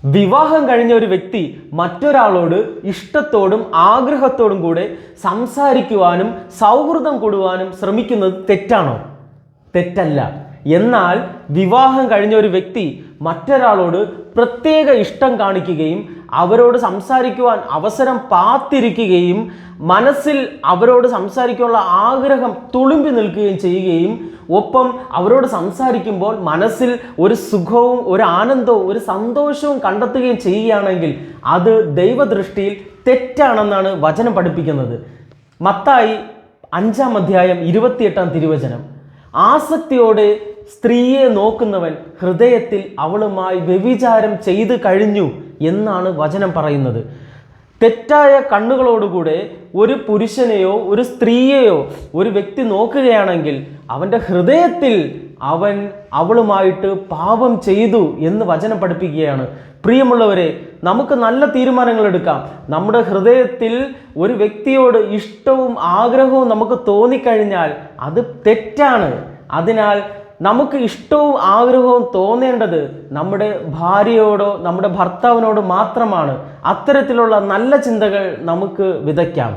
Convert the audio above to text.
വിവാഹം കഴിഞ്ഞ ഒരു വ്യക്തി മറ്റൊരാളോട് ഇഷ്ടത്തോടും ആഗ്രഹത്തോടും കൂടെ സംസാരിക്കുവാനും സൗഹൃദം കൂടുവാനും ശ്രമിക്കുന്നത് തെറ്റാണോ? തെറ്റല്ല. എന്നാൽ വിവാഹം കഴിഞ്ഞ ഒരു വ്യക്തി മറ്റൊരാളോട് പ്രത്യേക ഇഷ്ടം കാണിക്കുകയും അവരോട് സംസാരിക്കുവാൻ അവസരം കാത്തിരിക്കുകയും മനസ്സിൽ അവരോട് സംസാരിക്കാനുള്ള ആഗ്രഹം തുളുമ്പി നിൽക്കുകയും ചെയ്യുകയും ഒപ്പം അവരോട് സംസാരിക്കുമ്പോൾ മനസ്സിൽ ഒരു സുഖവും ഒരു ആനന്ദവും ഒരു സന്തോഷവും കണ്ടെത്തുകയും ചെയ്യുകയാണെങ്കിൽ അത് ദൈവദൃഷ്ടിയിൽ തെറ്റാണെന്നാണ് വചനം പഠിപ്പിക്കുന്നത്. മത്തായി 5-ാം അധ്യായം 28-ാം തിരുവചനം, ആസക്തിയോടെ സ്ത്രീയെ നോക്കുന്നവൻ ഹൃദയത്തിൽ അവളുമായി വ്യഭിചാരം ചെയ്തു കഴിഞ്ഞു എന്നാണ് വചനം പറയുന്നത്. തെറ്റായ കണ്ണുകളോടുകൂടെ ഒരു പുരുഷനെയോ ഒരു സ്ത്രീയെയോ ഒരു വ്യക്തി നോക്കുകയാണെങ്കിൽ അവൻ്റെ ഹൃദയത്തിൽ അവൻ അവളുമായിട്ട് പാപം ചെയ്തു എന്ന് വചനം പഠിപ്പിക്കുകയാണ്. പ്രിയമുള്ളവരെ, നമുക്ക് നല്ല തീരുമാനങ്ങൾ എടുക്കാം. നമ്മുടെ ഹൃദയത്തിൽ ഒരു വ്യക്തിയോട് ഇഷ്ടവും ആഗ്രഹവും നമുക്ക് തോന്നിക്കഴിഞ്ഞാൽ അത് തെറ്റാണ്. അതിനാൽ നമുക്ക് ഇഷ്ടവും ആഗ്രഹവും തോന്നേണ്ടത് നമ്മുടെ ഭാര്യയോടോ നമ്മുടെ ഭർത്താവിനോട് മാത്രമാണ്. അത്തരത്തിലുള്ള നല്ല ചിന്തകൾ നമുക്ക് വിതയ്ക്കാം.